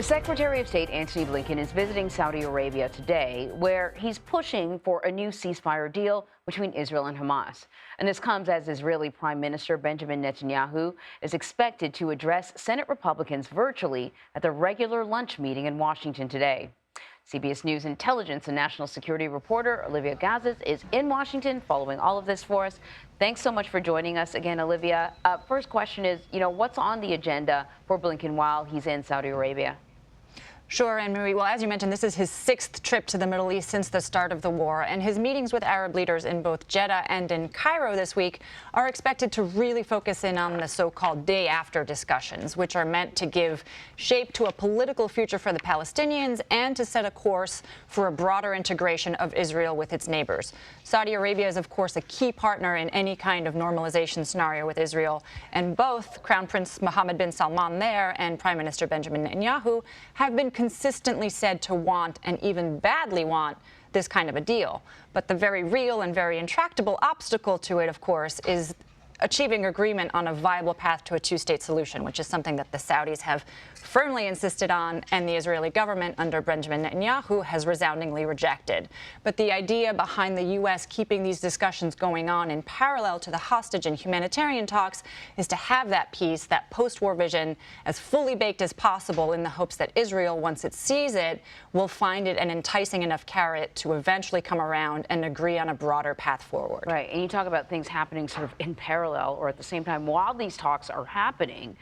Secretary of State Antony Blinken is visiting Saudi Arabia today, where he's pushing for a new ceasefire deal between Israel and Hamas. And this comes as Israeli Prime Minister Benjamin Netanyahu is expected to address Senate Republicans virtually at the regular lunch meeting in Washington today. CBS News intelligence and national security reporter Olivia Gazis is in Washington following all of this for us. Thanks so much for joining us again, Olivia. First question is, what's on the agenda for Blinken while he's in Saudi Arabia? Sure, Anne-Marie. Well, as you mentioned, this is his 6th trip to the Middle East since the start of the war, and his meetings with Arab leaders in both Jeddah and in Cairo this week are expected to really focus in on the so-called day-after discussions, which are meant to give shape to a political future for the Palestinians and to set a course for a broader integration of Israel with its neighbors. Saudi Arabia is, of course, a key partner in any kind of normalization scenario with Israel, and both Crown Prince Mohammed bin Salman there and Prime Minister Benjamin Netanyahu have been consistently said to want, and even badly want, this kind of a deal. But the very real and very intractable obstacle to it, of course, is achieving agreement on a viable path to a two-state solution, which is something that the Saudis have firmly insisted on, and the Israeli government under Benjamin Netanyahu has resoundingly rejected. But the idea behind the U.S. keeping these discussions going on in parallel to the hostage and humanitarian talks is to have that peace, that post-war vision, as fully baked as possible in the hopes that Israel, once it sees it, will find it an enticing enough carrot to eventually come around and agree on a broader path forward. Right, and you talk about things happening sort of in parallel or at the same time while these talks are happening,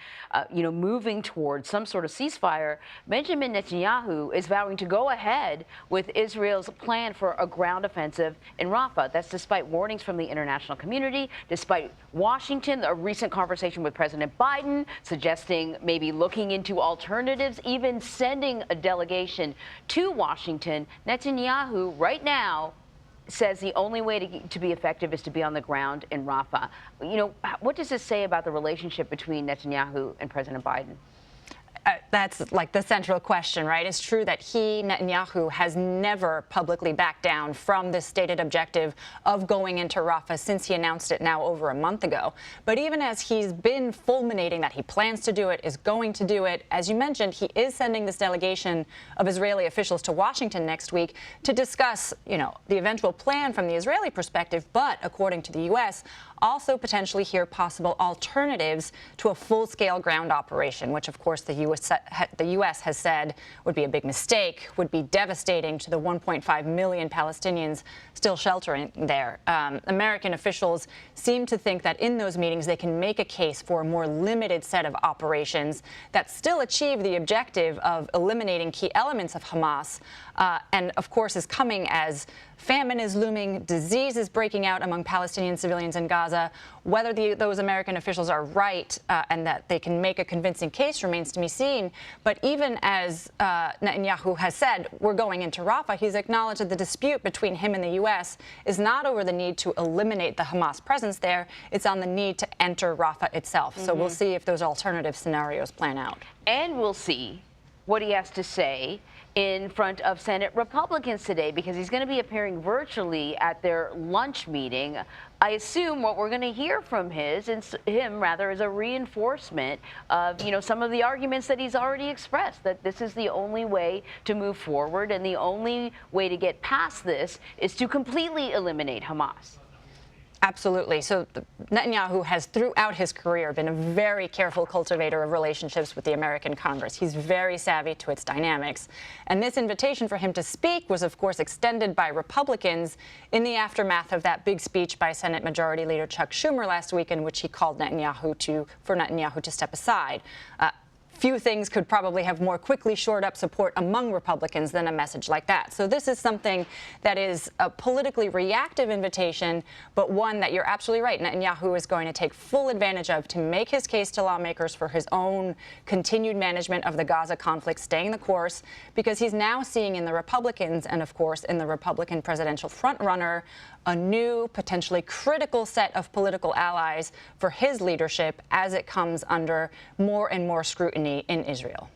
moving towards some sort of ceasefire. Benjamin Netanyahu is vowing to go ahead with Israel's plan for a ground offensive in Rafah. That's despite warnings from the international community, despite Washington, a recent conversation with President Biden suggesting maybe looking into alternatives, even sending a delegation to Washington. Netanyahu right now says the only way to be effective is to be on the ground in Rafah. What does this say about the relationship between Netanyahu and President Biden? That's like the central question, right? It's true that Netanyahu, has never publicly backed down from this stated objective of going into Rafah since he announced it now over a month ago. But even as he's been fulminating that he plans to do it, is going to do it, as you mentioned, he is sending this delegation of Israeli officials to Washington next week to discuss, the eventual plan from the Israeli perspective, but according to the U.S., also potentially hear possible alternatives to a full-scale ground operation, which, of course, the U.S. has said would be a big mistake, would be devastating to the 1.5 million Palestinians still sheltering there. American officials seem to think that in those meetings they can make a case for a more limited set of operations that still achieve the objective of eliminating key elements of Hamas, and, of course, is coming as famine is looming, disease is breaking out among Palestinian civilians in Gaza. Whether those American officials are right and that they can make a convincing case remains to be seen. But even as Netanyahu has said, we're going into Rafah, he's acknowledged that the dispute between him and the U.S. is not over the need to eliminate the Hamas presence there. It's on the need to enter Rafah itself. So we'll see if those alternative scenarios plan out. And we'll see what he has to say in front of Senate Republicans today, because he's going to be appearing virtually at their lunch meeting. I assume what we're going to hear from him is a reinforcement of, some of the arguments that he's already expressed, that this is the only way to move forward and the only way to get past this is to completely eliminate Hamas. Absolutely. So Netanyahu has throughout his career been a very careful cultivator of relationships with the American Congress. He's very savvy to its dynamics. And this invitation for him to speak was, of course, extended by Republicans in the aftermath of that big speech by Senate Majority Leader Chuck Schumer last week, in which he called for Netanyahu to step aside. Few things could probably have more quickly shored up support among Republicans than a message like that. So this is something that is a politically reactive invitation, but one that you're absolutely right, Netanyahu is going to take full advantage of to make his case to lawmakers for his own continued management of the Gaza conflict, staying the course, because he's now seeing in the Republicans and, of course, in the Republican presidential frontrunner a new, potentially critical set of political allies for his leadership as it comes under more and more scrutiny in Israel.